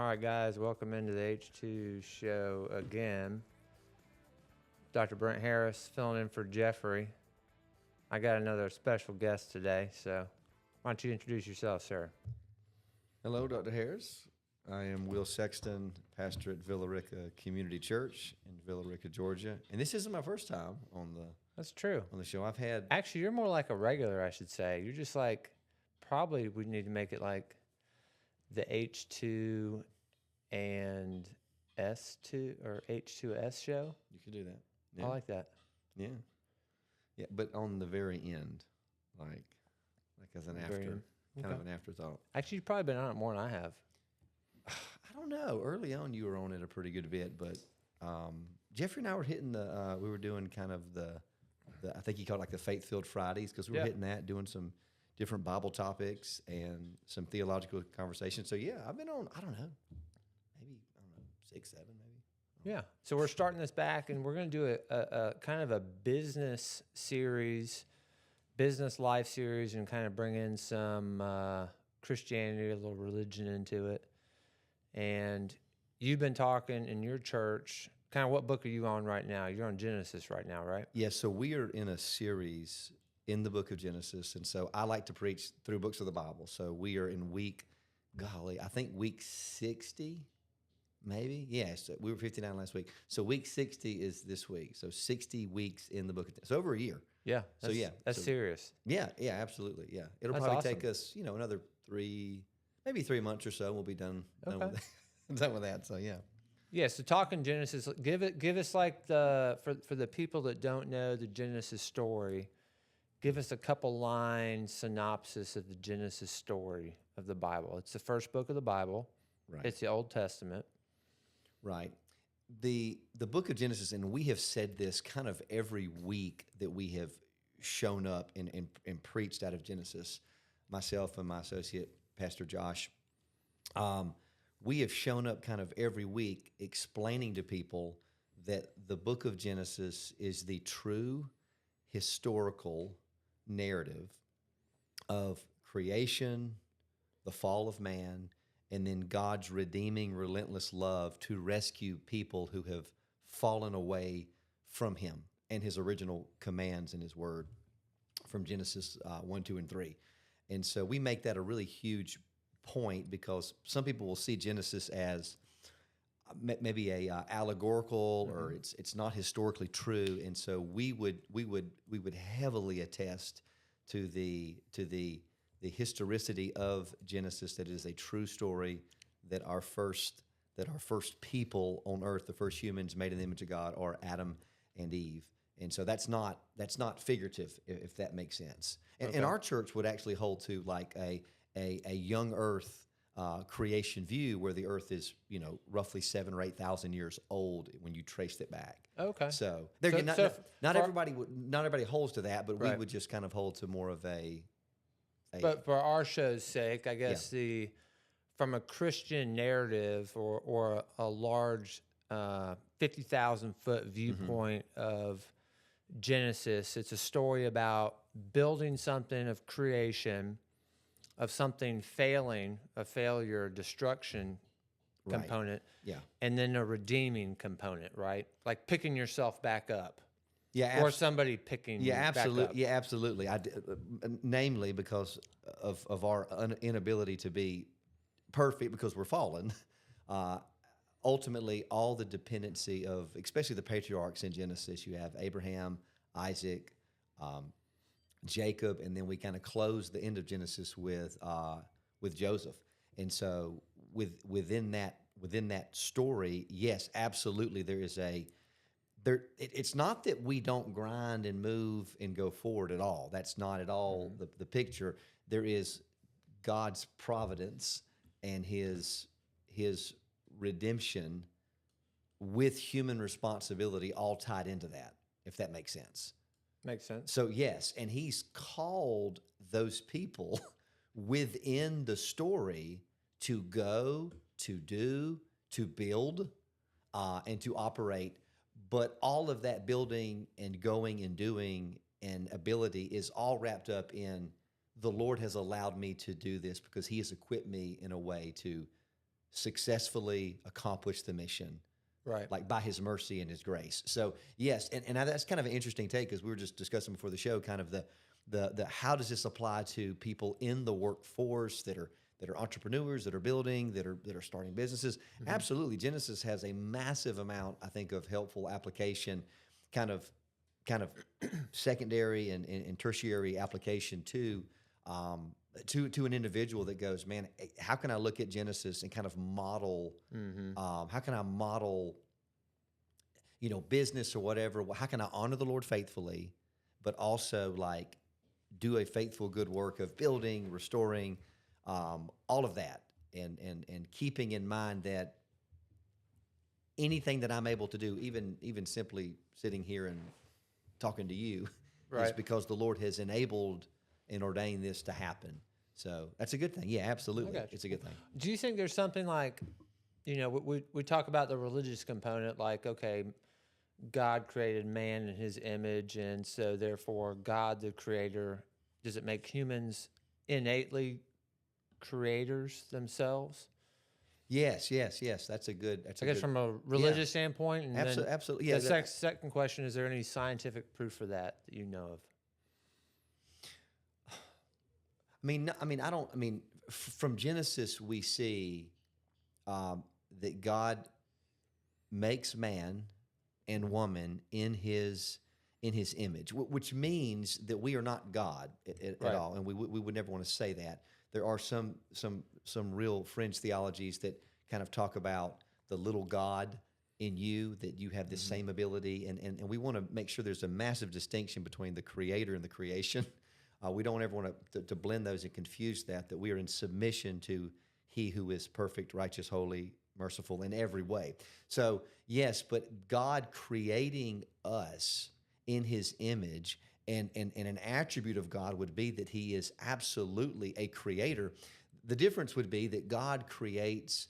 right, guys, welcome into the H2 show again. Dr. Brent Harris filling in for Jeffrey. I got another special guest today, so why don't you introduce yourself, sir? Hello, Dr. Harris. I am Will Sexton, pastor at Villa Rica Community Church in Villa Rica, Georgia. And this isn't my first time on That's true. the show. I've had Actually, you're more like a regular, I should say. You're just like, probably we need to make it like the H2 and S2 or H2S show. you could do that. Yeah. I like that. Yeah. Yeah, but on the very end, like as an Very after, end. kind Okay. of an afterthought. Actually, you've probably been on it more than I have. I don't know. Early on, you were on it a pretty good bit, but Jeffrey and I were hitting we were doing kind of the I think he called it like the Faith-Filled Fridays, because we were Yeah. hitting that, doing some different Bible topics and some theological conversations. So yeah, I've been on, I don't know, maybe, 6, 7 maybe. Yeah. So we're starting this back, and we're going to do a kind of a business series, business life series, and kind of bring in some Christianity, a little religion into it. And you've been talking in your church. Kind of what book are you on right now? You're on Genesis right now, right? Yeah, so we are in a series in the book of Genesis, and so I like to preach through books of the Bible. So we are in I think week 60, maybe? Yes, we were 59 last week. So week 60 is this week. So 60 weeks in the book of Genesis. So over a year. Yeah. So, That's, yeah, That's so- serious. Yeah, absolutely, yeah. It'll That's probably take awesome. us, another 3 months or so. We'll be done Okay. with that. Done with that. So yeah. Yeah, so talking Genesis, give us like for the people that don't know the Genesis story, give us a couple line synopsis of the Genesis story of the Bible. It's the first book of the Bible. Right. It's the Old Testament. Right. The book of Genesis, and we have said this kind of every week that we have shown up and preached out of Genesis, myself and my associate, Pastor Josh. We have shown up kind of every week explaining to people that the book of Genesis is the true historical narrative of creation, the fall of man, and then God's redeeming, relentless love to rescue people who have fallen away from Him and His original commands in His Word from Genesis 1, 2, and 3. And so we make that a really huge point, because some people will see Genesis as maybe a allegorical, or it's not historically true, and so we would heavily attest to the historicity of Genesis, that it is a true story, that our first people on earth, the first humans made in the image of God, are Adam and Eve. And so that's not figurative, if that makes sense. And our church would actually hold to like a young earth creation view, where the earth is, roughly 7,000 or 8,000 years old when you traced it back. Okay. So for- not everybody holds to that, but we Right. would just kind of hold to more of a But for our show's sake, I guess from a Christian narrative or a large 50,000 foot viewpoint of Genesis, it's a story about building something of creation, of something failing, a failure, destruction Right. component, yeah. and then a redeeming component, right? Like picking yourself back up, Yeah, or somebody picking you back up. Yeah, absolutely. Namely, because of our inability to be perfect, because we're fallen. Ultimately, all the dependency of, especially the patriarchs in Genesis, you have Abraham, Isaac, Jacob, and then we kind of close the end of Genesis with Joseph. And so within that story, yes, absolutely, there is it's not that we don't grind and move and go forward at all. That's not at all the picture. There is God's providence and his redemption with human responsibility all tied into that, if that makes sense. Makes sense. So yes, and he's called those people within the story to go, to do, to build, and to operate. But all of that building and going and doing and ability is all wrapped up in the Lord has allowed me to do this because he has equipped me in a way to successfully accomplish the mission, Right. like by his mercy and his grace. So yes, and that's kind of an interesting take, because we were just discussing before the show, kind of the how does this apply to people in the workforce that are entrepreneurs, that are building, that are starting businesses. Absolutely, Genesis has a massive amount, I think, of helpful application, kind of secondary and tertiary application to an individual that goes, man, how can I look at Genesis and kind of model? How can I model, business or whatever? How can I honor the Lord faithfully, but also like do a faithful good work of building, restoring, all of that, and keeping in mind that anything that I'm able to do, even simply sitting here and talking to you, is Right. because the Lord has enabled and ordained this to happen. So that's a good thing. Yeah, absolutely. gotcha. It's a good thing. Do you think there's something like, we talk about the religious component, like, okay, God created man in his image, and so therefore God, the creator, does it make humans innately creators themselves? Yes. That's a good. I guess from a religious standpoint, and then Absolutely. Yeah. the second question: is there any scientific proof for that you know of? From Genesis, we see that God makes man and woman in his image, which means that we are not God at Right. all, and we would never want to say that. There are some real fringe theologies that kind of talk about the little God in you, that you have this same ability, and we want to make sure there's a massive distinction between the creator and the creation. We don't ever want to blend those and confuse that we are in submission to he who is perfect, righteous, holy, merciful in every way. So yes, but God creating us in his image, and an attribute of God would be that he is absolutely a creator. The difference would be that God creates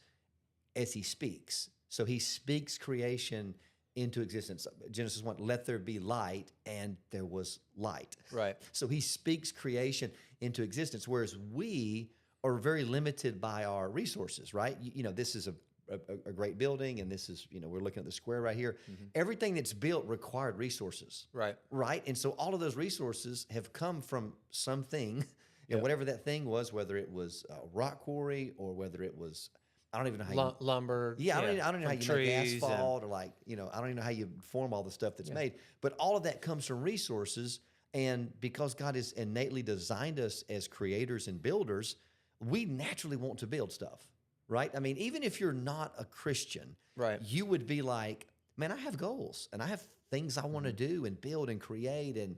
as he speaks. So he speaks creation into existence. Genesis 1, let there be light, and there was light. Right. So he speaks creation into existence, whereas we are very limited by our resources, right? This is a great building, and this is, we're looking at the square right here. Everything that's built required resources. Right. Right? And so all of those resources have come from something, Yep. whatever that thing was, whether it was a rock quarry or whether it was, I don't even know how you... Lumber. Yeah, I don't even know how from you make trees asphalt, or I don't even know how you form all the stuff that's made. But all of that comes from resources, and because God has innately designed us as creators and builders, we naturally want to build stuff, right? I mean, even if you're not a Christian, Right. you would be like, man, I have goals, and I have things I want to do and build and create and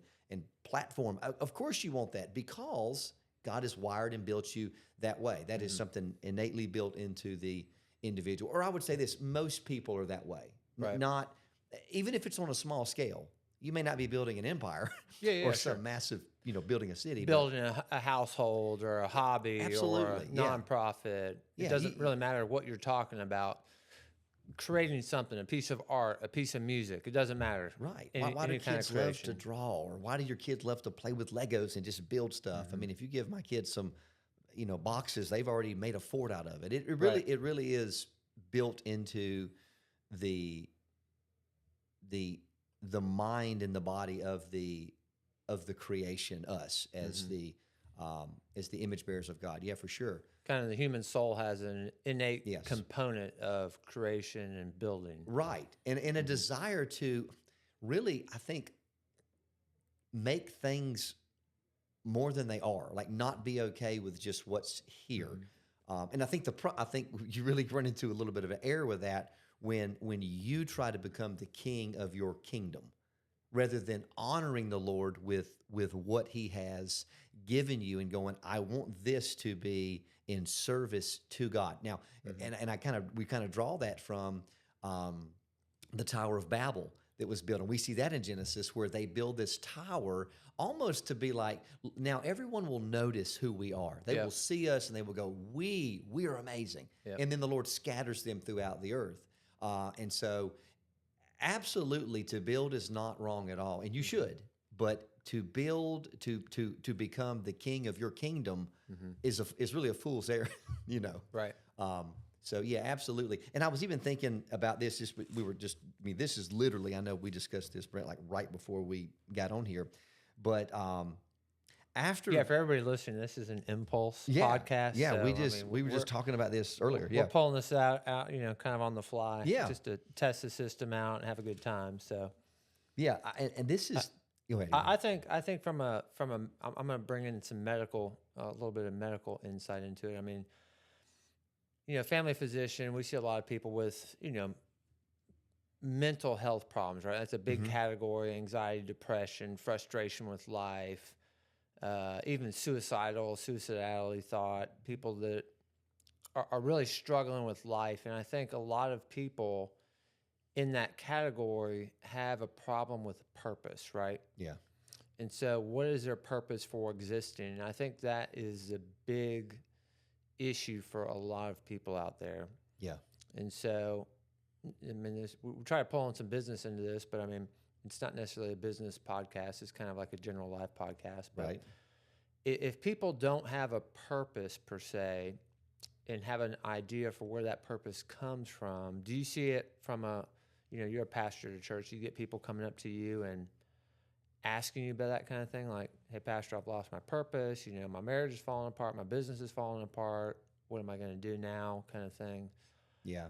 platform. Of course you want that, because God has wired and built you that way. That is something innately built into the individual. Or I would say this, most people are that way. Right. Not, even if it's on a small scale. You may not be building an empire Yeah, or sure. some massive, building a city. Building a household or a hobby or a Absolutely, yeah. nonprofit. Yeah, It doesn't really matter what you're talking about. Creating something, a piece of art, a piece of music, it doesn't matter. Right. Any, Why do any kind of kids love to creation. draw? Or why do your kids love to play with Legos and just build stuff? I mean, if you give my kids some, boxes, they've already made a fort out of it. It really is built into the mind and the body of the creation, us as the image bearers of God. Yeah, for sure. Kind of the human soul has an innate Yes. component of creation and building. Right. And a desire to really, I think, make things more than they are, like not be okay with just what's here. And I think I think you really run into a little bit of an error with that when you try to become the king of your kingdom, rather than honoring the Lord with what he has given you and going, I want this to be in service to God. Now, and we kind of draw that from the Tower of Babel that was built. And we see that in Genesis, where they build this tower almost to be like, now everyone will notice who we are. They Yeah. will see us and they will go, we are amazing. Yeah. And then the Lord scatters them throughout the earth. And so absolutely, to build is not wrong at all. And you should, but to build, to become the king of your kingdom is really a fool's errand, Right. So yeah, absolutely. And I was even thinking about this. This is literally. I know we discussed this, Brent, like right before we got on here, but after Yeah, for everybody listening, this is an impulse yeah, podcast. yeah, So, we were just talking about this earlier. we're Yeah, pulling this out, kind of on the fly, Yeah. just to test the system out and have a good time. So, yeah, and this is. Go ahead. I think I'm going to bring in some medical, a little bit of medical insight into it. I mean, family physician, we see a lot of people with, mental health problems, right? That's a big category: anxiety, depression, frustration with life, even suicidality thought, people that are really struggling with life. And I think a lot of people in that category have a problem with purpose, right? Yeah. And so what is their purpose for existing? And I think that is a big issue for a lot of people out there. Yeah. And so, I mean, we try to pull in some business into this, but I mean, it's not necessarily a business podcast. It's kind of like a general life podcast. But Right. if people don't have a purpose per se and have an idea for where that purpose comes from, do you see it from you're a pastor at a church, you get people coming up to you and asking you about that kind of thing, like, hey, pastor, I've lost my purpose, my marriage is falling apart, my business is falling apart, what am I going to do now, kind of thing. Yeah.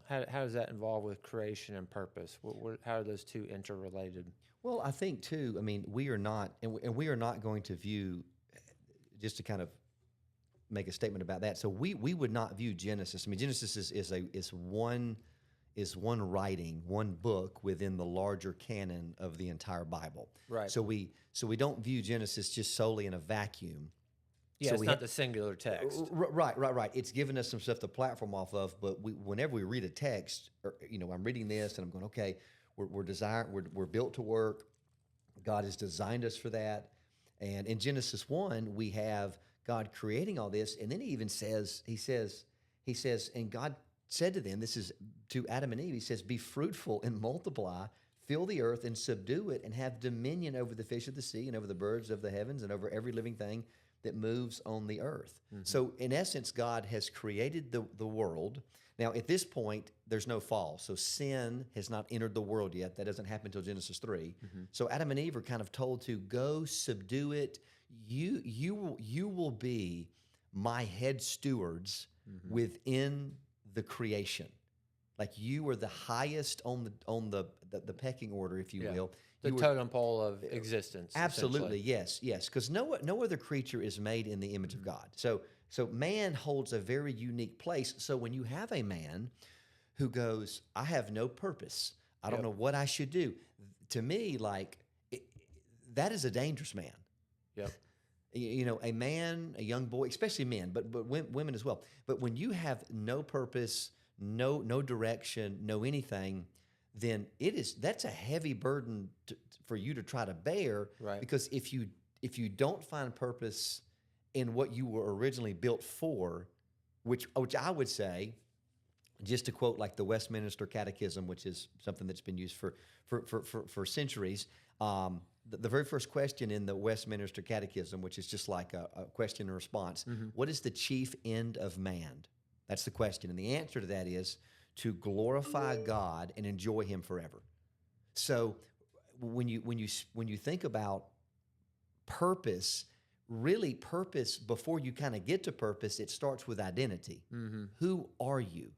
How does that involve with creation and purpose? How are those two interrelated? Well, I think too. I mean, we are not, and we are not going to view, just to kind of make a statement about that. So we would not view Genesis. I mean, Genesis is one writing, one book within the larger canon of the entire Bible. Right. So we don't view Genesis just solely in a vacuum. Yeah, So it's we not the singular text. Right. It's given us some stuff to platform off of, but whenever we read a text, or I'm reading this and I'm going, okay, we're built to work. God has designed us for that. And in Genesis 1, we have God creating all this, and then he says, and God said to them, this is to Adam and Eve, he says, be fruitful and multiply, fill the earth and subdue it, and have dominion over the fish of the sea and over the birds of the heavens and over every living thing that moves on the earth. So in essence, God has created the world. Now, at this point, there's no fall. So sin has not entered the world yet. That doesn't happen until Genesis 3. So Adam and Eve are kind of told to go subdue it. You will be my head stewards within the creation. Like you are the highest on the pecking order, if you will. The totem pole of existence. Absolutely, yes. Because no other creature is made in the image of God. So man holds a very unique place. So when you have a man who goes, I have no purpose, I don't know what I should do. To me, that is a dangerous man. Yep. A man, a young boy, especially men, but women as well. But when you have no purpose, no direction, no anything, then that's a heavy burden for you to try to bear. Right. Because if you don't find purpose in what you were originally built for, which I would say, just to quote like the Westminster Catechism, which is something that's been used for centuries. The very first question in the Westminster Catechism, which is just like a question and response, what is the chief end of man? That's the question. And the answer to that is to glorify God and enjoy him forever. So when you think about purpose, really purpose, before you kind of get to purpose, it starts with identity. Who are you?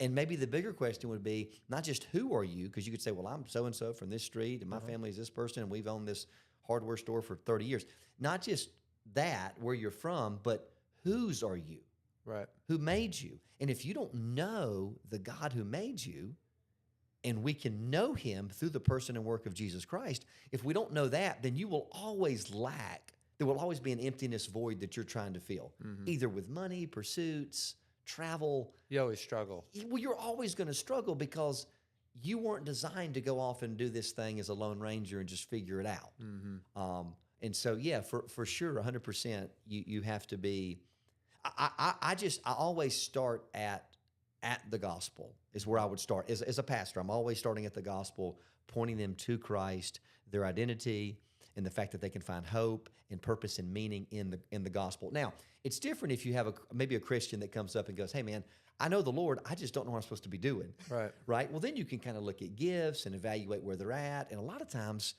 And maybe the bigger question would be not just who are you, because you could say, well, I'm so-and-so from this street, and my family is this person, and we've owned this hardware store for 30 years. Not just that, where you're from, but whose are you? Right. Who made you? And if you don't know the God who made you, and we can know him through the person and work of Jesus Christ, if we don't know that, then you will always lack. There will always be an emptiness void that you're trying to fill, either with money, pursuits, travel. You always struggle. Well, you're always going to struggle because you weren't designed to go off and do this thing as a Lone Ranger and just figure it out. And so, yeah, for sure, 100%, you have to be. I always start at the gospel is where I would start. As a pastor, I'm always starting at the gospel, pointing them to Christ, their identity, and the fact that they can find hope and purpose and meaning in the gospel. Now, it's different if you have maybe a Christian that comes up and goes, "Hey, man, I know the Lord. I just don't know what I'm supposed to be doing." Right. Right. Well, then you can kind of look at gifts and evaluate where they're at, and a lot of times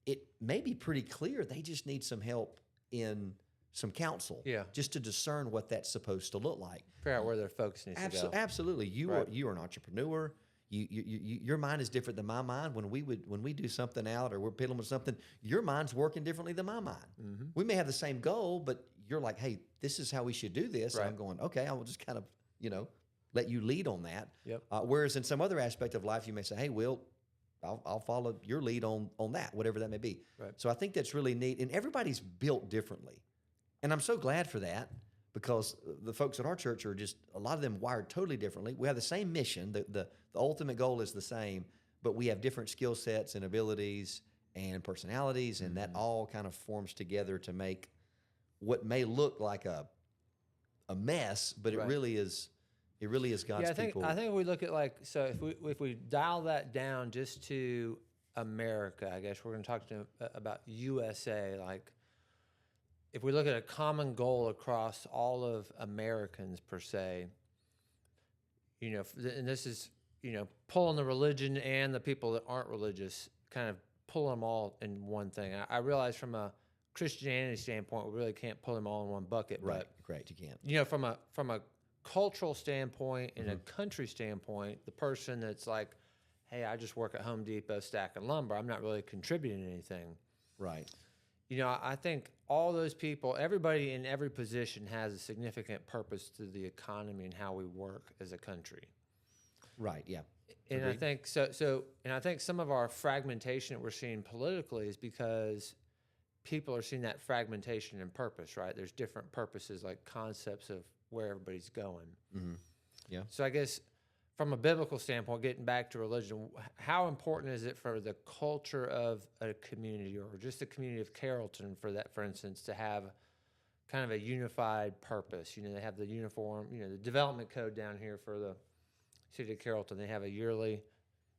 it may be pretty clear they just need some help in some counsel, Yeah. just to discern what that's supposed to look like. Figure out where their focus needs to go. Absolutely, Right. you are an entrepreneur. Your mind is different than my mind. When we do something out or we're piddling with something, your mind's working differently than my mind. Mm-hmm. We may have the same goal, but you're like, "Hey, this is how we should do this." And Right. I'm going, "Okay, I will just kind of let you lead on that." Yep. Whereas in some other aspect of life, you may say, "Hey, Will, I'll follow your lead on that, whatever that may be." Right. So I think that's really neat, and everybody's built differently, and I'm so glad for that because the folks at our church are just a lot of them wired totally differently. We have the same mission, the ultimate goal is the same, but we have different skill sets and abilities and personalities, and that all kind of forms together to make what may look like a mess, but it Right. really is. It really is God's Yeah, I think people. I think we look at so if we dial that down just to America, I guess we're going to talk to about USA. Like, if we look at a common goal across all of Americans per se, and this is pulling the religion and the people that aren't religious, kind of pull them all in one thing. I realize from a Christianity standpoint, we really can't pull them all in one bucket, Right, but correct. You can't. from a cultural standpoint and a country standpoint, the person that's like, "Hey, I just work at Home Depot stacking lumber. I'm not really contributing anything." Right. I think all those people, everybody in every position has a significant purpose to the economy and how we work as a country. Right. Yeah. And Agreed. I think and I think some of our fragmentation that we're seeing politically is because people are seeing that fragmentation in purpose, right? There's different purposes, like concepts of where everybody's going. Mm-hmm. Yeah. So I guess from a biblical standpoint, getting back to religion, how important is it for the culture of a community or just the community of Carrollton, for instance, to have kind of a unified purpose? They have the uniform, the development code down here for the city of Carrollton. They have a yearly,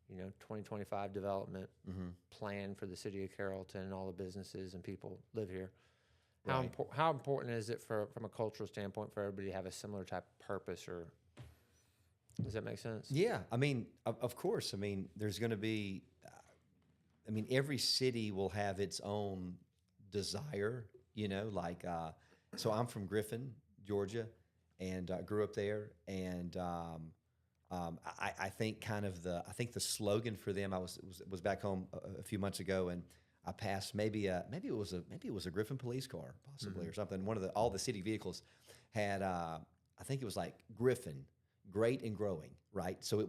2025 development plan for the city of Carrollton, and all the businesses and people live here. Right. How important is it from a cultural standpoint for everybody to have a similar type of purpose? Or does that make sense? Yeah. I mean, of course. I mean, there's going to be. Every city will have its own desire. So I'm from Griffin, Georgia, and grew up there, and I think I think the slogan for them. I was back home a few months ago, and I passed maybe it was a Griffin police car possibly or something. All the city vehicles had I think it was like Griffin, great and growing, right? So it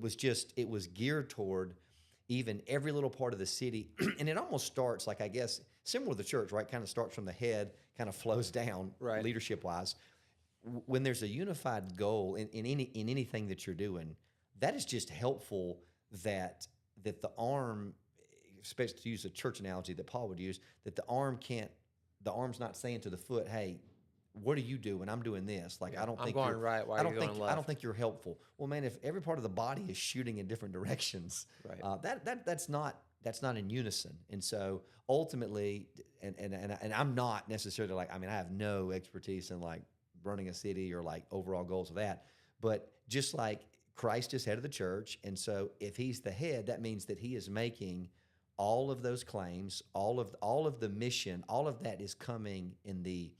was geared toward even every little part of the city, and it almost starts like, I guess, similar to the church, right? Kind of starts from the head, kind of flows down, Right. leadership wise. When there's a unified goal in anything that you're doing, that is just helpful that the arm, especially to use a church analogy that Paul would use, that the arm's not saying to the foot, "Hey, what are you doing? I'm doing this." Like, Yeah, I don't I'm think going you're- right, why I are don't you think going I don't left? think you're helpful. Well, man, if every part of the body is shooting in different directions, Right. That's not in unison. And so ultimately, and I'm not necessarily like, I have no expertise in like running a city or like overall goals of that, but just like Christ is head of the church, and so if he's the head, that means that he is making all of those claims, all of the mission, all of that is coming in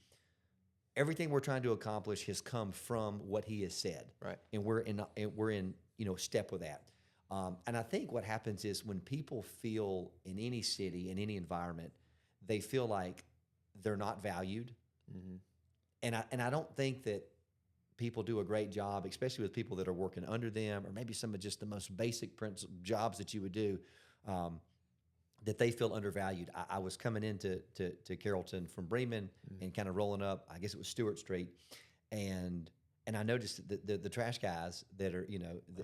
everything we're trying to accomplish has come from what he has said, Right. and we're in step with that. And I think what happens is when people feel in any city, in any environment, they feel like they're not valued, and I don't think that people do a great job, especially with people that are working under them, or maybe some of just the most basic jobs that you would do, that they feel undervalued. I was coming into to Carrollton from Bremen and kind of rolling up, I guess it was Stewart Street, and I noticed the trash guys that are,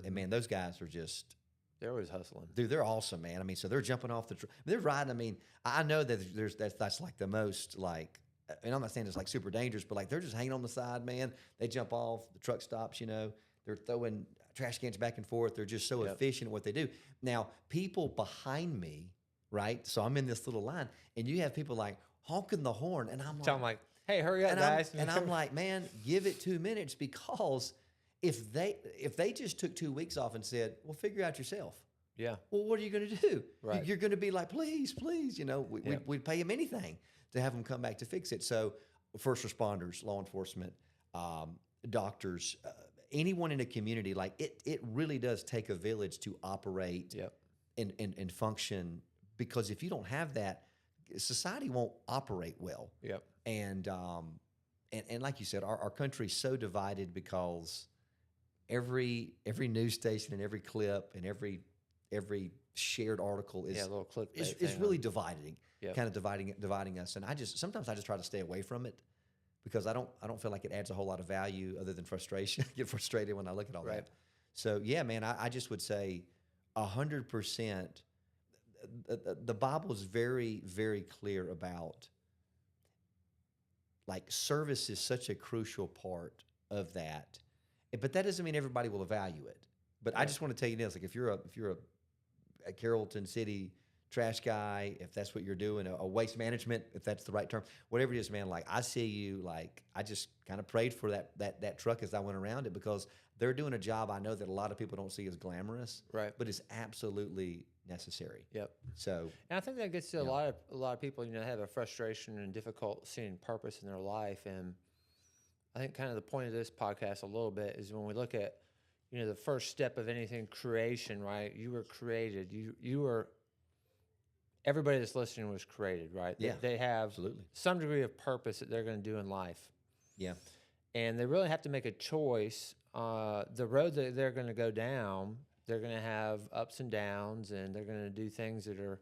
and man, those guys are just, They're always hustling. dude, they're awesome, man. So they're jumping off they're riding. I know that that's like the most like, and I'm not saying it's like super dangerous, but like they're just hanging on the side, man. They jump off, the truck stops, they're throwing trash cans back and forth. They're just so Yep. efficient at what they do. Now, people behind me, right? So I'm in this little line, and you have people like honking the horn, and I'm So I'm like, like, hey, hurry up, and guys. I'm like, man, give it 2 minutes, because if they just took 2 weeks off and said, well, figure out yourself. yeah, Well, what are you going to do? Right. You're going to be like, please, please, we'd pay them anything to have them come back to fix it. So first responders, law enforcement, doctors, anyone in a community, like it really does take a village to operate yep, and function, because if you don't have that, society won't operate well. yep, And like you said, our country's so divided because every news station and every clip and every shared article is yeah, a little clickbait is thing really on- dividing, Yep. kind of dividing us. And sometimes I just try to stay away from it, because I don't feel like it adds a whole lot of value other than frustration. I get frustrated when I look at all Right. that. So yeah, man, I just would say 100%. The Bible is very, very clear about, like, service is such a crucial part of that, but that doesn't mean everybody will value it. But I Right. just want to tell you this: like, if you're a Carrollton City trash guy, if that's what you're doing, a waste management, if that's the right term, whatever it is, man, like, I see you. Like, I just kind of prayed for that truck as I went around it, because they're doing a job I know that a lot of people don't see as glamorous, Right. but it's absolutely necessary. Yep. So And I think that gets to a lot of people, have a frustration and difficult seeing purpose in their life. And I think kind of the point of this podcast a little bit is when we look at, the first step of anything, creation, right? You were created. You were, everybody that's listening was created, right? Yeah, They have absolutely. some degree of purpose that they're going to do in life. yeah, And they really have to make a choice. The road that they're going to go down, they're going to have ups and downs, and they're going to do things that are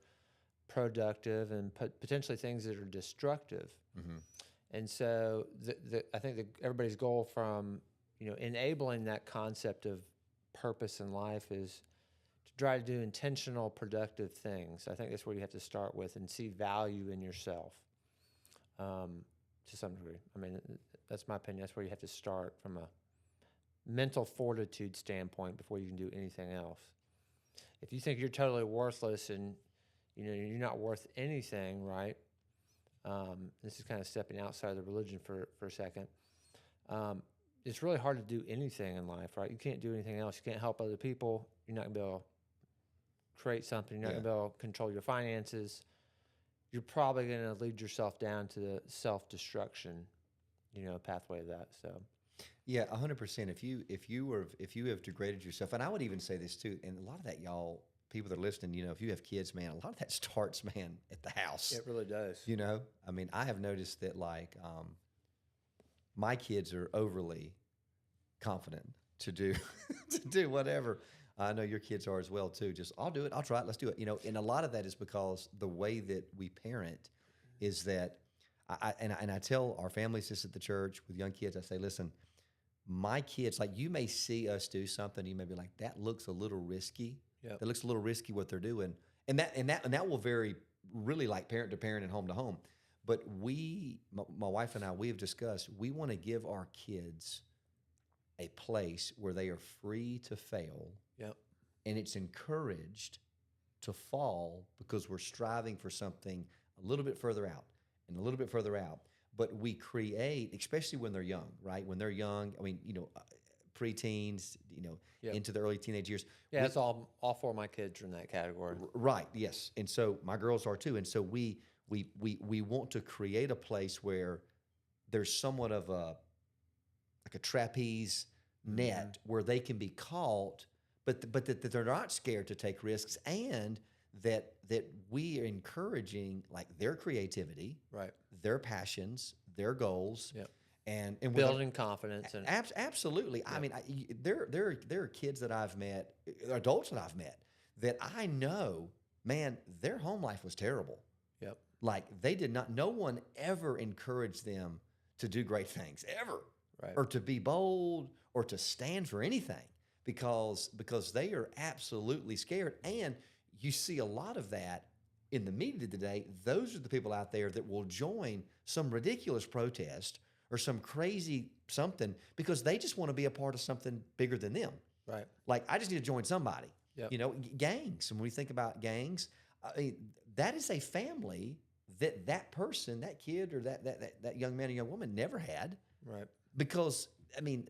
productive and potentially things that are destructive. mm-hmm. And so I think everybody's goal from enabling that concept of purpose in life is to try to do intentional, productive things. I think that's where you have to start with and see value in yourself to some degree. I mean, that's my opinion. That's where you have to start from a mental fortitude standpoint before you can do anything else. If you think you're totally worthless and you're not worth anything, right? This is kind of stepping outside of the religion for a second. It's really hard to do anything in life, right? You can't do anything else. You can't help other people. You're not going to be able to create something. You're not going to be able to control your finances. You're probably going to lead yourself down to the self-destruction, pathway of that. So, Yeah, 100%. If you have degraded yourself, and I would even say this too, and a lot of that, y'all, people that are listening, if you have kids, man, a lot of that starts, man, at the house. it really does. I mean, I have noticed that, like, my kids are overly confident to do to do whatever. I know your kids are as well too. Just, I'll do it. I'll try it. Let's do it. And a lot of that is because the way that we parent is that I tell our families this at the church with young kids. I say, listen, my kids, like, you may see us do something, you may be like, that looks a little risky. Yep. That looks a little risky what they're doing, and that will vary really, like, parent to parent and home to home. But my wife and I, we have discussed, we want to give our kids a place where they are free to fail. Yep. And it's encouraged to fall, because we're striving for something a little bit further out and a little bit further out. But we create, especially when they're young, right? When they're young, I mean, preteens, Yep. into the early teenage years. Yeah, that's all four of my kids are in that category. Right. Yes. And so my girls are too. And so we want to create a place where there's somewhat of like a trapeze net where they can be caught, but that they're not scared to take risks, and that we are encouraging, like, their creativity, Right. their passions, their goals, Yep. and when Building confidence and absolutely. I mean, there are kids that I've met, adults that I've met, that I know, man, their home life was terrible. yep. Like, they did not. No one ever encouraged them to do great things ever, Right. or to be bold, or to stand for anything, because they are absolutely scared. And you see a lot of that in the media today. Those are the people out there that will join some ridiculous protest or some crazy something because they just want to be a part of something bigger than them. Right. Like, I just need to join somebody. Yep. Gangs. When we think about gangs, I mean, that is a family that person, that kid, or that young man or young woman never had. Right. Because I mean,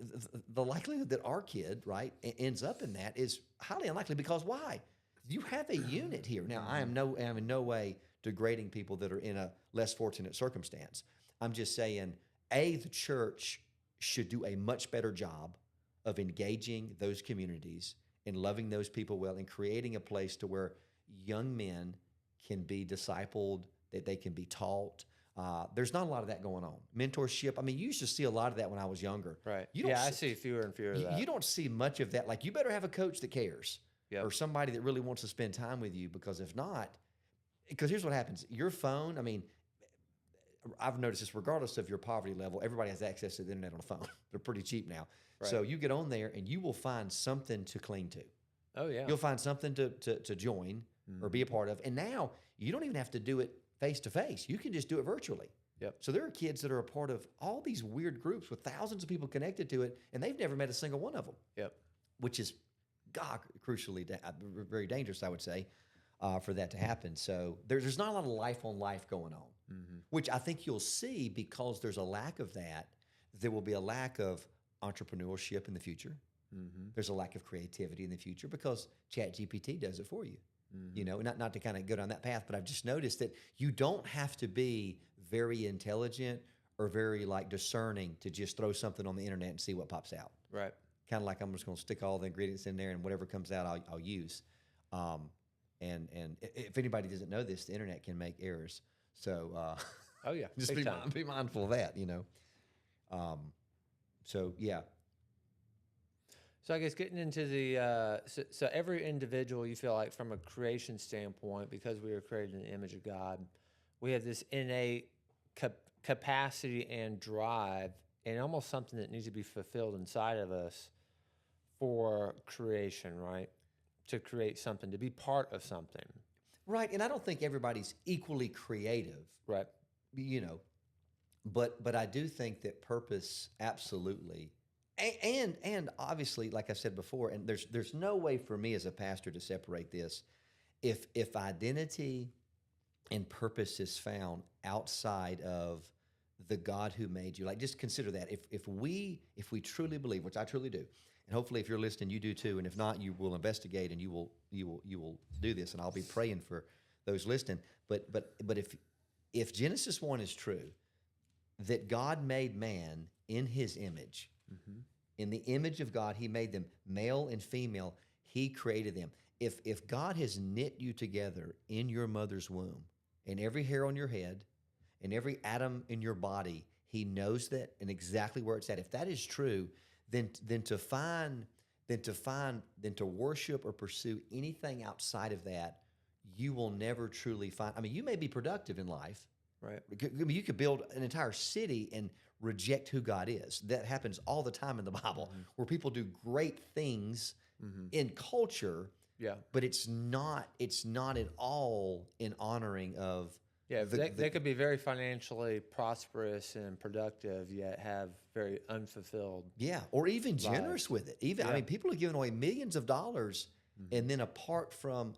the likelihood that our kid, right, ends up in that is highly unlikely. Because why? You have a unit here. Now, I am in no way degrading people that are in a less fortunate circumstance. I'm just saying, the church should do a much better job of engaging those communities and loving those people well, and creating a place to where young men can be discipled, that they can be taught. There's not a lot of that going on. Mentorship. I mean, you used to see a lot of that when I was younger. Right. You don't Yeah, I see, see fewer and fewer of that. you don't see much of that. Like, you better have a coach that cares, Yep. or somebody that really wants to spend time with you. Because if not, because here's what happens: your phone. I mean, I've noticed this. Regardless of your poverty level, everybody has access to the internet on a phone. They're pretty cheap now. Right. So you get on there and you will find something to cling to. Oh, yeah. You'll find something to join or be a part of. And now you don't even have to do it face to face. You can just do it virtually. Yep. So there are kids that are a part of all these weird groups with thousands of people connected to it, and they've never met a single one of them. Yep. Which is, God, crucially very dangerous, I would say, for that to happen. So there's not a lot of life on life going on, which I think you'll see because there's a lack of that. There will be a lack of entrepreneurship in the future. There's a lack of creativity in the future because ChatGPT does it for you. You know, not to kind of go down that path, but I've just noticed that you don't have to be very intelligent or very like discerning to just throw something on the internet and see what pops out. Right. Kind of like I'm just going to stick all the ingredients in there and whatever comes out, I'll use. And if anybody doesn't know this, the internet can make errors. So Oh, yeah. just Big time. be mindful of that, you know. So yeah. So I guess getting into the so every individual, you feel like from a creation standpoint, because we were created in the image of God, we have this innate capacity and drive, and almost something that needs to be fulfilled inside of us for creation, right? To create something, to be part of something, Right. And I don't think everybody's equally creative, right? you know, but I do think that purpose absolutely. And obviously, like I said before, and there's no way for me as a pastor to separate this. If identity and purpose is found outside of the God who made you, like, just consider that. If we truly believe, which I truly do, and hopefully if you're listening, you do too, and if not, you will investigate and you will do this, and I'll be praying for those listening. But if Genesis 1 is true, that God made man in His image. In the image of God, He made them male and female. He created them. If God has knit you together in your mother's womb, and every hair on your head, and every atom in your body, He knows that and exactly where it's at. If that is true, then to worship or pursue anything outside of that, you will never truly find. I mean, you may be productive in life. Right. I mean, you could build an entire city and reject who God is. That happens all the time in the Bible, where people do great things in culture, Yeah. but it's not at all in honoring of. Yeah. They could be very financially prosperous and productive, yet have very unfulfilled. Yeah, or even generous with it. Even I mean, people are giving away millions of dollars, and then apart from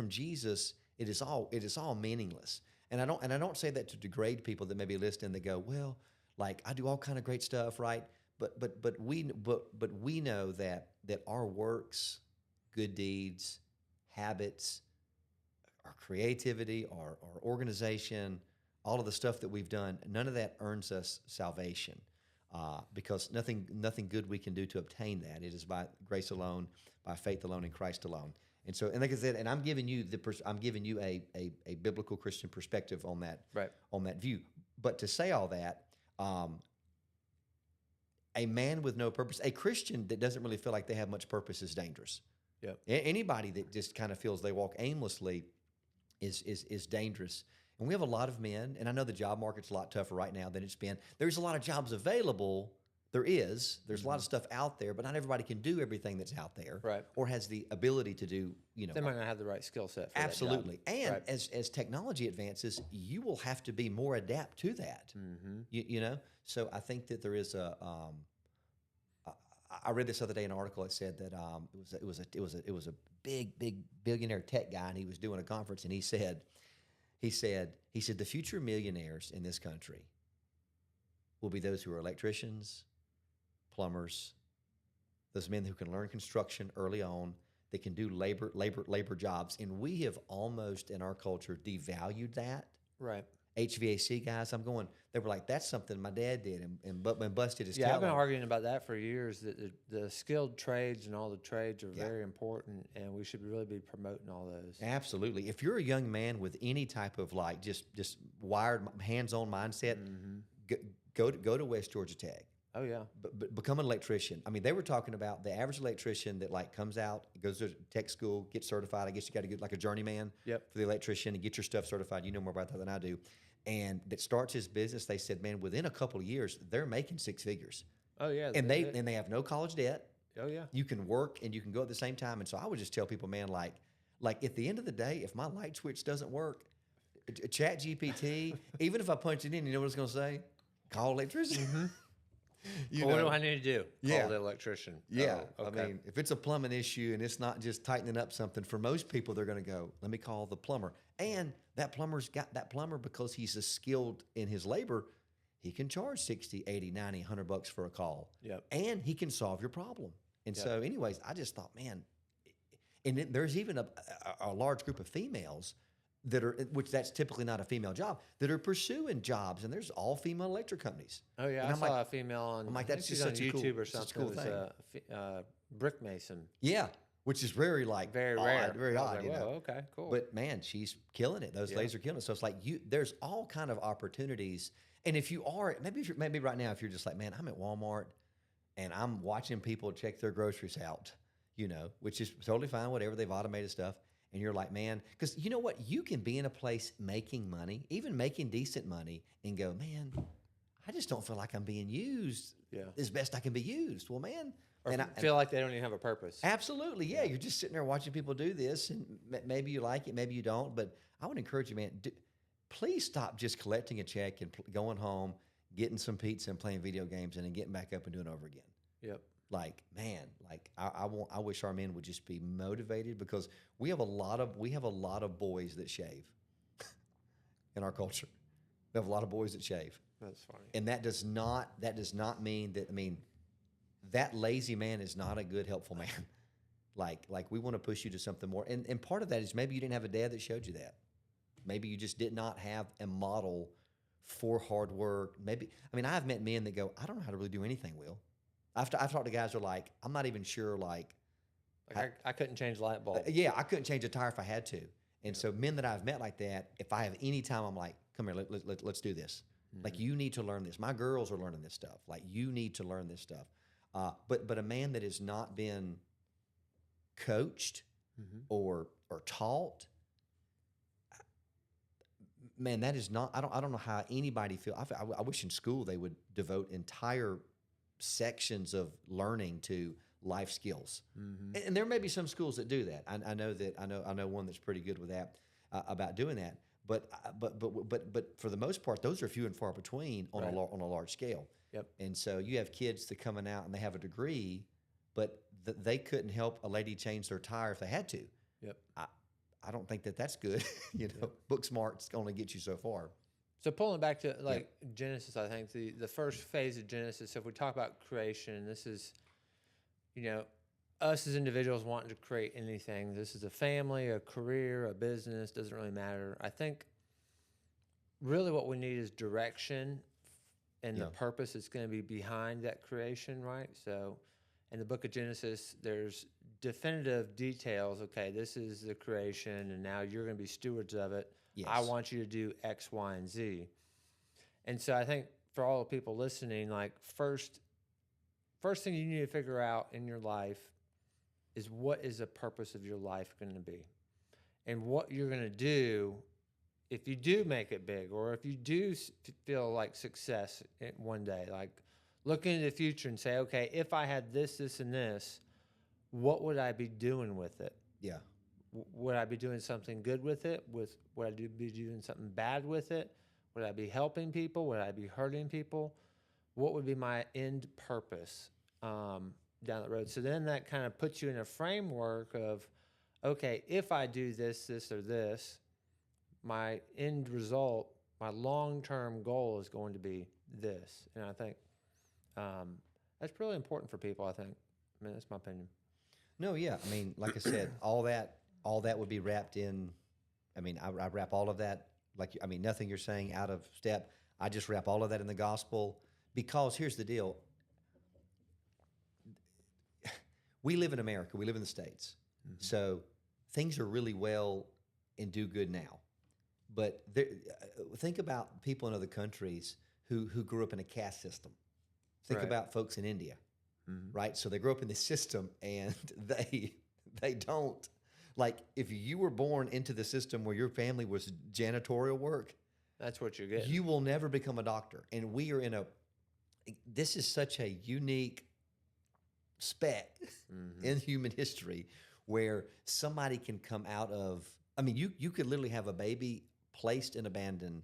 Jesus, it is all meaningless. And I don't say that to degrade people that may be listening that go, well, like, I do all kind of great stuff, right? But we know that our works, good deeds, habits, our creativity, our organization, all of the stuff that we've done, none of that earns us salvation, because nothing good we can do to obtain that. It is by grace alone, by faith alone, in Christ alone. And so, and like I said, and I'm giving you a biblical Christian perspective on that, Right. on that view. But to say all that, a man with no purpose, a Christian that doesn't really feel like they have much purpose, is dangerous. Yep. Anybody that just kind of feels they walk aimlessly is dangerous. And we have a lot of men, and I know the job market's a lot tougher right now than it's been. There's a lot of jobs available. There's a lot of stuff out there, but not everybody can do everything that's out there, Right. or has the ability to do, They might not have the right skill set for absolutely. that job. And Right. as technology advances, you will have to be more adapt to that. You know, so I think that there is a. I read this other day in an article that said that it was a big billionaire tech guy, and he was doing a conference, and he said He said, the future millionaires in this country will be those who are electricians, plumbers, those men who can learn construction early on, that can do labor jobs. And we have almost in our culture devalued that. Right. HVAC guys, they were like, that's something my dad did and busted his tail I've been on. arguing about that for years, that the skilled trades and all the trades are very important, and we should really be promoting all those. Absolutely. If you're a young man with any type of like just wired hands-on mindset, go to West Georgia Tech. Oh, yeah. But become an electrician. I mean, they were talking about the average electrician that like comes out, goes to tech school, gets certified. I guess you got to get like a journeyman for the electrician and get your stuff certified. You know more about that than I do. And that starts his business. They said, man, within a couple of years, they're making six figures. Oh, yeah. And they have no college debt. Oh, yeah. You can work and you can go at the same time. And so I would just tell people, man, like at the end of the day, if my light switch doesn't work, Chat GPT, even if I punch it in, you know what it's going to say? Call electrician. Mm-hmm. What do I need to do? Call the electrician. Yeah. Oh, okay. I mean, if it's a plumbing issue and it's not just tightening up something, for most people, they're going to go, let me call the plumber. And that plumber's got that plumber, because he's a skilled in his labor, he can charge 60, 80, 90, $100 for a call. Yep. And he can solve your problem. And so anyways, I just thought, man, and there's even a large group of females that are, which that's typically not a female job, that are pursuing jobs, and there's all female electric companies. Oh, yeah. And I saw a female on, I'm like, I think that's she's just on such a cool, YouTube or such a something. cool It was a brick mason. Yeah, which is very like Very odd, rare. very I was odd. like, You know? whoa, okay, cool. But man, she's killing it. Those ladies are killing it. So it's like there's all kind of opportunities. And if you are, maybe right now, if you're just like, man, I'm at Walmart and I'm watching people check their groceries out, you know, which is totally fine, whatever, they've automated stuff. And you're like, man, because you know what? You can be in a place making money, even making decent money, and go, man, I just don't feel like I'm being used as best I can be used. Well, man. Or feel like they don't even have a purpose. Absolutely, yeah. You're just sitting there watching people do this, and maybe you like it, maybe you don't. But I would encourage you, man, please stop just collecting a check and going home, getting some pizza and playing video games, and then getting back up and doing it over again. Yep. Like, man, like I wish our men would just be motivated, because we have a lot of boys that shave in our culture. We have a lot of boys that shave. That's funny. And that does not mean that, I mean, that lazy man is not a good, helpful man. Like we want to push you to something more. And part of that is maybe you didn't have a dad that showed you that. Maybe you just did not have a model for hard work. Maybe, I mean, I've met men that go, I don't know how to really do anything, Will. I've talked to guys who are like, I'm not even sure, like I couldn't change the light bulb. yeah, I couldn't change a tire if I had to. And so men that I've met like that, if I have any time, I'm like, come here, let's do this. Mm-hmm. Like, you need to learn this. My girls are learning this stuff. Like, you need to learn this stuff. But a man that has not been coached or taught, man, that is not. I don't know how anybody feel. I wish in school they would devote entire sections of learning to life skills. And there may be some schools that do that. I know one that's pretty good with that, about doing that. But for the most part, those are few and far between on a large scale. Yep. And so you have kids that coming out and they have a degree, but they couldn't help a lady change their tire if they had to. Yep. I don't think that's good. You know, book smart's only get you so far. So pulling back to like Genesis, I think the first phase of Genesis, if we talk about creation, this is, you know, us as individuals wanting to create anything. This is a family, a career, a business, doesn't really matter. I think really what we need is direction and the purpose that's going to be behind that creation, right? So in the book of Genesis, there's definitive details. Okay, this is the creation, and now you're going to be stewards of it. Yes. I want you to do X, Y, and Z. And so I think for all the people listening, like first thing you need to figure out in your life is, what is the purpose of your life going to be? And what you're going to do if you do make it big, or if you do feel like success one day, like look into the future and say, okay, if I had this, this, and this, what would I be doing with it? Yeah. Would I be doing something good with it? Would I be doing something bad with it? Would I be helping people? Would I be hurting people? What would be my end purpose down the road? So then that kind of puts you in a framework of, okay, if I do this, this, or this, my end result, my long-term goal is going to be this. And I think that's really important for people, I think. I mean, that's my opinion. No, yeah. I mean, like I said, all that would be wrapped in. I mean, I wrap all of that. Like, I mean, nothing you're saying out of step. I just wrap all of that in the gospel because here's the deal. We live in America. We live in the States. So things are really well and do good now. But think about people in other countries who grew up in a caste system. Think Right. about folks in India, right? So they grew up in this system and they don't, like, if you were born into the system where your family was janitorial work, That's what you're getting. you will never become a doctor. And we are this is such a unique speck in human history where somebody can come out of, I mean, you could literally have a baby placed and abandoned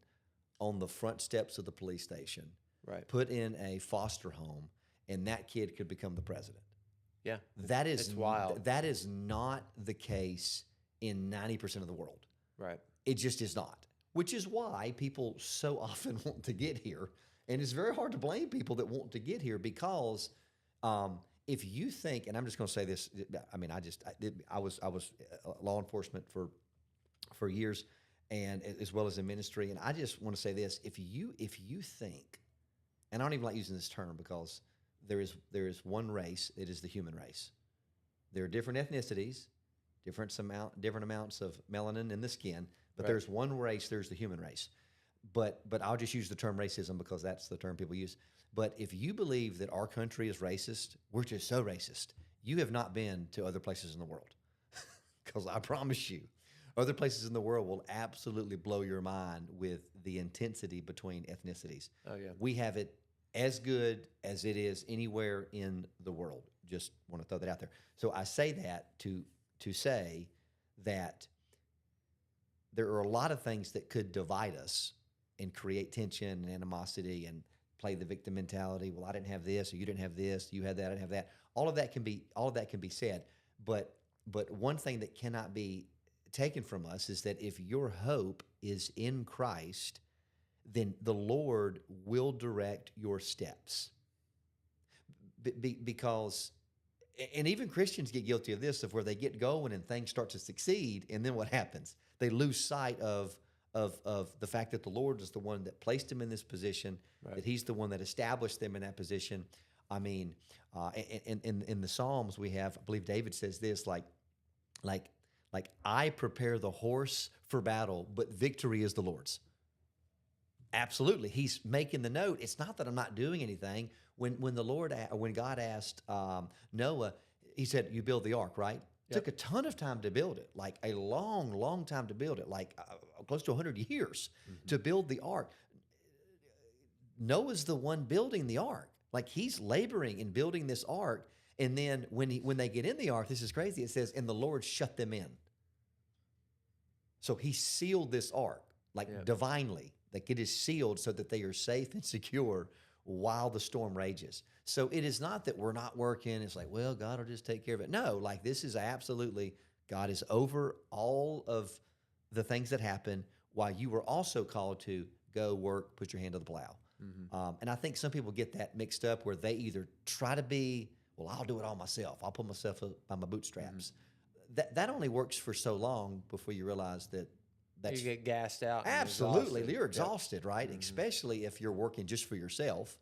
on the front steps of the police station, Right. put in a foster home, and that kid could become the president. Yeah. That is It's wild. That is not the case in 90% of the world. Right. It just is not, which is why people so often want to get here. And it's very hard to blame people that want to get here because if you think, and I'm just going to say this, I mean, I was law enforcement for years, and as well as in ministry, and I just want to say this: if you think, and I don't even like using this term because there is one race, it is the human race. There are different ethnicities, different amounts of melanin in the skin, but Right. there's one race, there's the human race. But I'll just use the term racism because that's the term people use. But if you believe that our country is racist, we're just so racist. You have not been to other places in the world. Because I promise you, other places in the world will absolutely blow your mind with the intensity between ethnicities. Oh, yeah. We have it as good as it is anywhere in the world. Just want to throw that out there. So I say that to say that there are a lot of things that could divide us and create tension and animosity and play the victim mentality. Well, I didn't have this, or you didn't have this, you had that, I didn't have that. All of that can be said. But one thing that cannot be taken from us is that if your hope is in Christ, then the Lord will direct your steps. Because, and even Christians get guilty of this, of where they get going and things start to succeed, and then what happens? They lose sight of the fact that the Lord is the one that placed them in this position, Right. that He's the one that established them in that position. I mean, in the Psalms we have, I believe David says this, like I prepare the horse for battle, but victory is the Lord's. Absolutely, He's making the note. It's not that I'm not doing anything. When God asked Noah, He said, "You build the ark, right?" It took a ton of time to build it, like a long, long time to build it, like close to 100 years to build the ark. Noah's the one building the ark. Like, he's laboring in building this ark. And then when they get in the ark, this is crazy. It says, and the Lord shut them in. So He sealed this ark, like divinely. Like, it is sealed so that they are safe and secure while the storm rages. So it is not that we're not working. It's like, well, God will just take care of it. No, like, this is absolutely, God is over all of the things that happen, while you were also called to go work, put your hand to the plow. And I think some people get that mixed up, where they either try to be, well, I'll do it all myself. I'll pull myself up by my bootstraps. That only works for so long before you realize that that's You get gassed out. and absolutely, exhausted. you're exhausted, right? Especially if you're working just for yourself.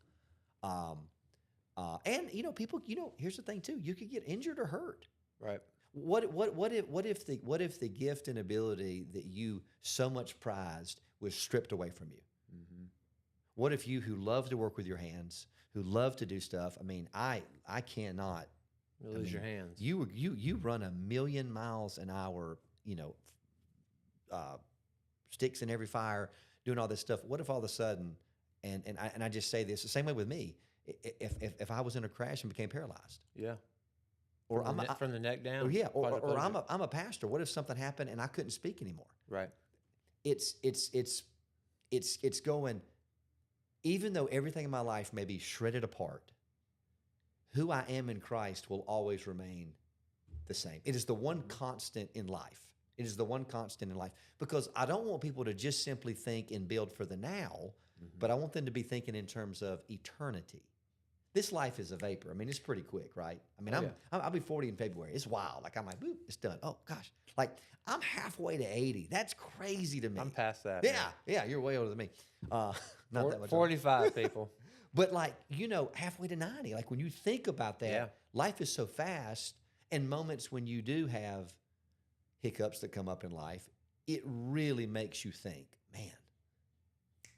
And people, here's the thing too: you could get injured or hurt. Right. What if the gift and ability that you so much prized was stripped away from you? What if you, who love to work with your hands, who love to do stuff? I mean, I cannot. You lose your hands. You run 1,000,000 miles an hour. Sticks in every fire, doing all this stuff. What if all of a sudden, and I just say this the same way with me, if I was in a crash and became paralyzed, Yeah. or From the neck down. or quadriplegic. I'm a pastor. What if something happened and I couldn't speak anymore? Right. It's going. Even though everything in my life may be shredded apart, who I am in Christ will always remain the same. It is the one constant in life. It is the one constant in life because I don't want people to just simply think and build for the now, but I want them to be thinking in terms of eternity. This life is a vapor. I mean, it's pretty quick, right? I mean, I'll be 40 in February. It's wild. Like I'm like, boop, it's done. Oh gosh, like I'm halfway to 80. That's crazy to me. I'm past that. Yeah, yeah, you're way older than me. Not that much. 45 people. But like, halfway to 90. Like when you think about that, Yeah. life is so fast, and moments when you do have hiccups that come up in life, it really makes you think, man,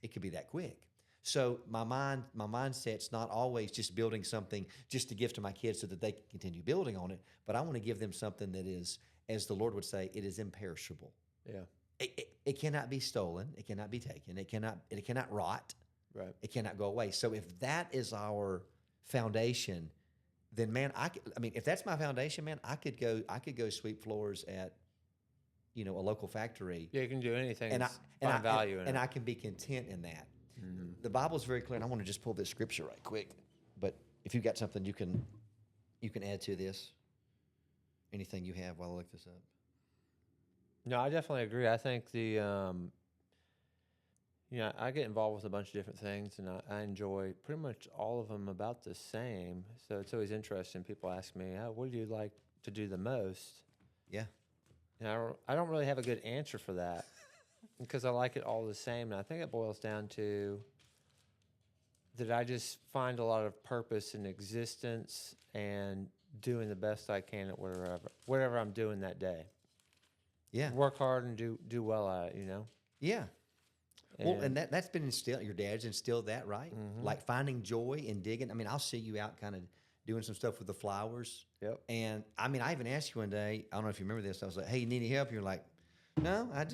it could be that quick. So my mindset's not always just building something just to give to my kids so that they can continue building on it, but I want to give them something that is, as the Lord would say, it is imperishable. Yeah. It cannot be stolen. It cannot be taken. It cannot rot. Right. It cannot go away. So if that is our foundation, then man, if that's my foundation, man, I could go sweep floors at, a local factory. Yeah, you can do anything And find value in it. I can be content in that. The Bible's very clear, and I want to just pull this scripture right quick. But if you've got something you can add to this, anything you have while I look this up. No, I definitely agree. I think I get involved with a bunch of different things, and I enjoy pretty much all of them about the same. So it's always interesting. People ask me, what do you like to do the most? Yeah. And I don't really have a good answer for that because I like it all the same. And I think it boils down to that I just find a lot of purpose in existence and doing the best I can at whatever I'm doing that day. Yeah. Work hard and do well at it, Yeah. Well, and that's been instilled. Your dad's instilled that, right? Mm-hmm. Like finding joy in digging. I mean, I'll see you out kind of doing some stuff with the flowers. Yep. And I mean, I even asked you one day, I don't know if you remember this. I was like, hey, you need any help? You're like, no, I'm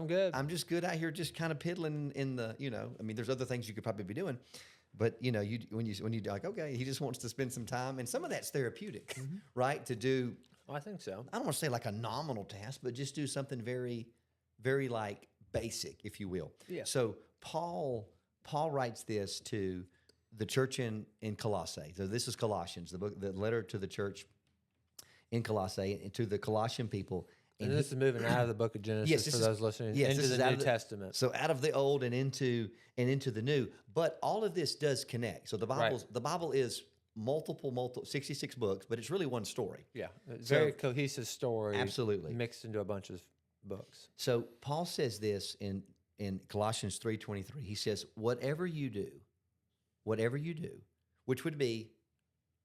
good. I'm just good out here, just kind of piddling in the, I mean, there's other things you could probably be doing. But, when you like, okay, he just wants to spend some time. And some of that's therapeutic, right? To do, I think so. I don't want to say like a nominal task, but just do something very, very like basic, if you will. Yeah. So Paul writes this to the church in Colossae. So this is Colossians, the letter to the church in Colossae, and to the Colossian people. And this is moving out of the book of Genesis for those listening into the New Testament. So out of the old and into the new. But all of this does connect. So the Bible is multiple 66 books, but it's really one story. Yeah. Very cohesive story. Absolutely. Mixed into a bunch of books. So Paul says this in Colossians 3:23. He says, whatever you do, which would be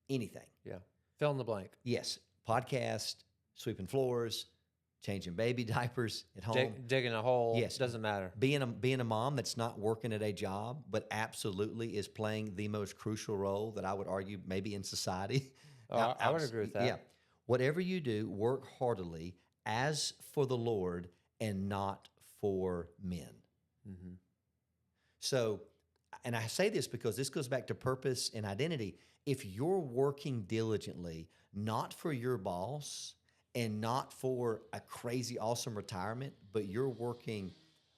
anything. Yeah. Fill in the blank. Yes. Podcast, sweeping floors, changing baby diapers at home. Digging a hole. Yes. Doesn't matter. Being a mom that's not working at a job, but absolutely is playing the most crucial role that I would argue maybe in society. I would agree with that. Yeah. Whatever you do, work heartily as for the Lord and not for men. Mm-hmm. So, and I say this because this goes back to purpose and identity. If you're working diligently, not for your boss and not for a crazy awesome retirement, but you're working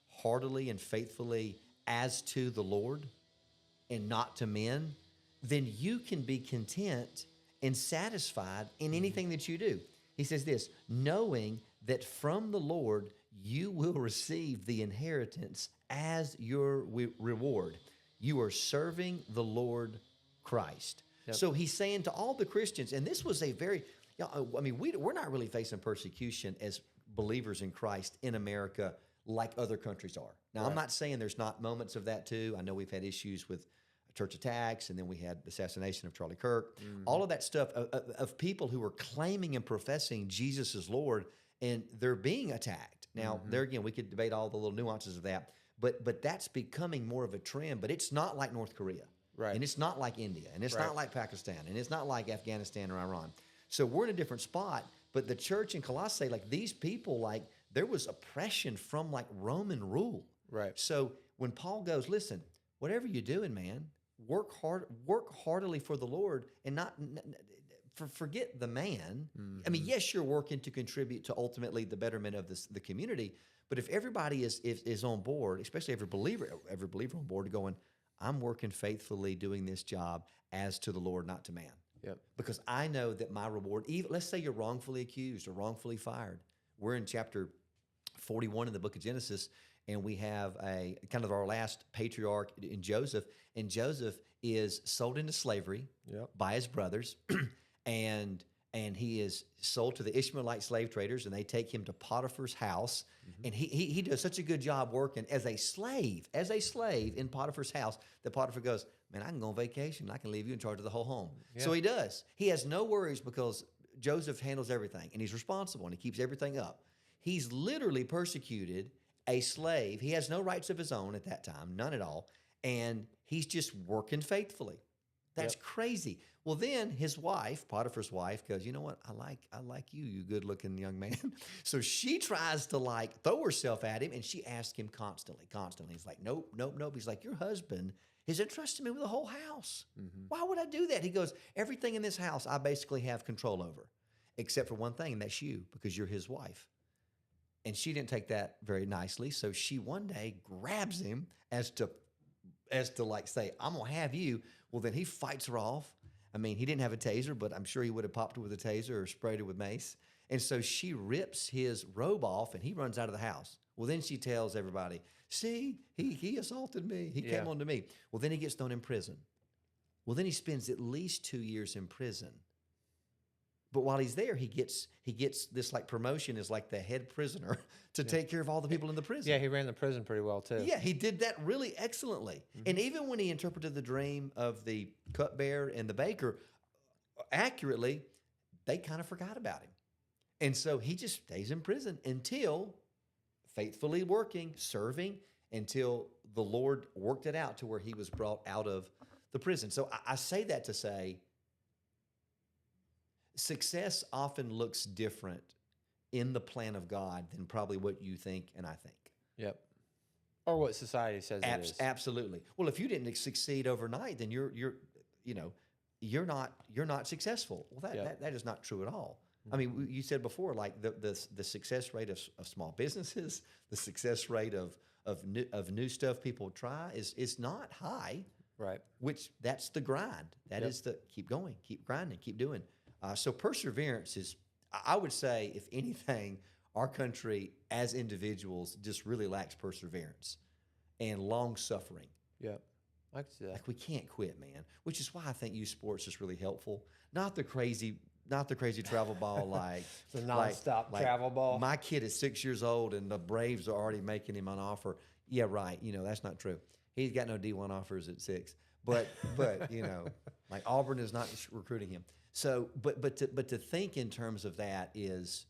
heartily and faithfully as to the Lord and not to men, then you can be content and satisfied in anything that you do. He says this, knowing that from the Lord you will receive the inheritance as your reward. You are serving the Lord Christ. Yep. So he's saying to all the Christians, and this was a very, we're not really facing persecution as believers in Christ in America like other countries are. Now, right. I'm not saying there's not moments of that too. I know we've had issues with church attacks, and then we had the assassination of Charlie Kirk. Mm-hmm. All of that stuff of people who are claiming and professing Jesus as Lord, and they're being attacked. Now, there again, we could debate all the little nuances of that, but that's becoming more of a trend. But it's not like North Korea, right? And it's not like India, and it's not like Pakistan, and it's not like Afghanistan or Iran. So we're in a different spot. But the church in Colossae, like these people, like there was oppression from like Roman rule, right? So when Paul goes, listen, whatever you're doing, man, work heartily for the Lord, and not forget the man. Mm-hmm. I mean, yes, you're working to contribute to ultimately the betterment of the community. But if everybody is on board, especially every believer on board, going, I'm working faithfully doing this job as to the Lord, not to man. Yep. Because I know that my reward, even let's say you're wrongfully accused or wrongfully fired, We're in chapter 41 in the book of Genesis, and we have a kind of our last patriarch in Joseph, and Joseph is sold into slavery by his brothers, and he is sold to the Ishmaelite slave traders, and they take him to Potiphar's house, and he does such a good job working as a slave in Potiphar's house that Potiphar goes, man, I can go on vacation. I can leave you in charge of the whole home. Yeah. So he does. He has no worries because Joseph handles everything, and he's responsible, and he keeps everything up. He's literally persecuted a slave. He has no rights of his own at that time, none at all, and he's just working faithfully. That's crazy. Well, then his wife, Potiphar's wife, goes, you know what? I like you, you good-looking young man. So she tries to like throw herself at him, and she asks him constantly. He's like, nope. He's like, your husband has entrusted me with the whole house. Why would I do that? He goes, everything in this house I basically have control over, except for one thing, and that's you, because you're his wife. And she didn't take that very nicely. So she one day grabs him as to like say, I'm going to have you. Well, then he fights her off. I mean, he didn't have a taser, but I'm sure he would have popped her with a taser or sprayed her with mace. And so she rips his robe off, and he runs out of the house. Well, then she tells everybody, see, he assaulted me. He came on to me. Well, then he gets thrown in prison. Well, then he spends at least 2 years in prison. But while he's there, he gets this like promotion as like the head prisoner to take care of all the people in the prison. Yeah, he ran the prison pretty well too. Yeah, he did that really excellently. And even when he interpreted the dream of the cupbearer and the baker accurately, they kind of forgot about him. And so he just stays in prison until faithfully working, serving, until the Lord worked it out to where he was brought out of the prison. So I say that to say, success often looks different in the plan of God than probably what you think and I think. Yep. Or what society says it is. Absolutely. Well, if you didn't succeed overnight, then you're not successful. Well, that is not true at all. I mean, you said before, like the success rate of small businesses, the success rate of new stuff people try is not high. Right. Which that's the grind. That is the keep going, keep grinding, keep doing. So perseverance is, I would say, if anything, our country as individuals just really lacks perseverance and long suffering. Yep. I can see that. Like we can't quit, man. Which is why I think youth sports is really helpful. Not the crazy travel ball like the nonstop travel ball. My kid is 6 years old and the Braves are already making him an offer. Yeah, right. That's not true. He's got no D1 offers at 6. But like Auburn is not recruiting him. So, but to think in terms of that is,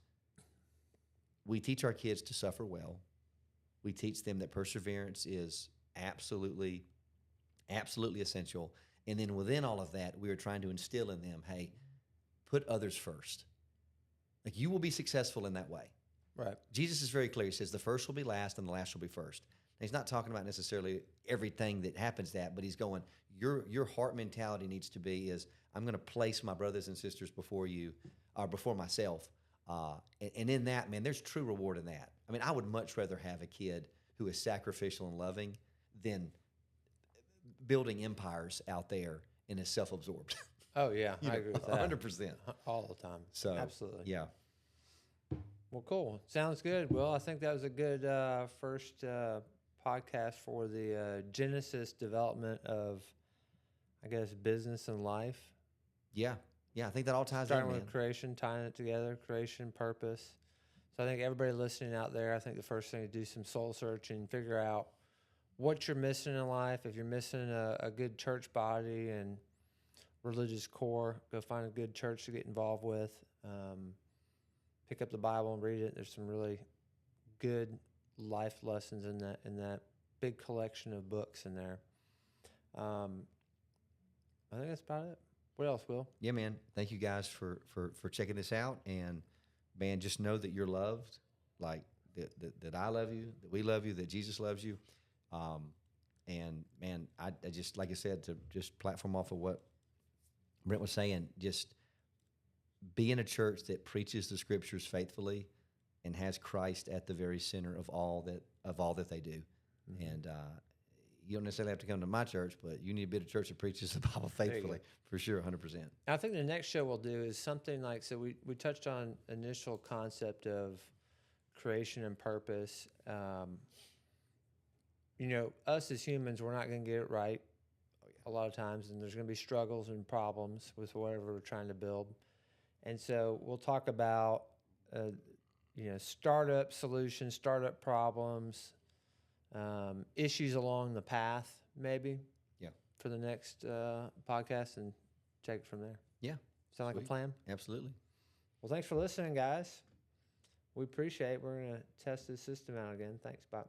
we teach our kids to suffer well. We teach them that perseverance is absolutely essential. And then within all of that, we are trying to instill in them, hey, put others first. Like you will be successful in that way. Right. Jesus is very clear. He says the first will be last and the last will be first. And he's not talking about necessarily everything that happens but he's going, your heart mentality needs to be is, I'm going to place my brothers and sisters before you, or before myself. And in that, man, there's true reward in that. I mean, I would much rather have a kid who is sacrificial and loving than building empires out there and is self-absorbed. Oh, yeah. I agree with that. 100%. All the time. So, absolutely. Yeah. Well, cool. Sounds good. Well, I think that was a good first podcast for the Genesis development of, I guess, business and life. Yeah. I think that all ties Starting in, with creation, tying it together, creation, purpose. So I think everybody listening out there, I think the first thing is do some soul searching, figure out what you're missing in life. If you're missing a good church body and religious core, go find a good church to get involved with. Pick up the Bible and read it. There's some really good life lessons in that big collection of books in there. I think that's about it. What else, Will? Yeah, man. Thank you guys for checking this out. And, man, just know that you're loved, like that I love you, that we love you, that Jesus loves you. And, man, I just, like I said, to just platform off of what Brent was saying, just be in a church that preaches the Scriptures faithfully and has Christ at the very center of all that they do. Mm-hmm. And you don't necessarily have to come to my church, but you need to be at a church that preaches the Bible faithfully, for sure, 100%. I think the next show we'll do is something like, so we touched on initial concept of creation and purpose. Us as humans, we're not going to get it right a lot of times, and there's going to be struggles and problems with whatever we're trying to build. And so we'll talk about, startup solutions, startup problems, issues along the path, maybe. Yeah. For the next podcast, and take it from there. Yeah. Sound like a plan? Absolutely. Well, thanks for listening, guys. We appreciate it. We're going to test this system out again. Thanks. Bye.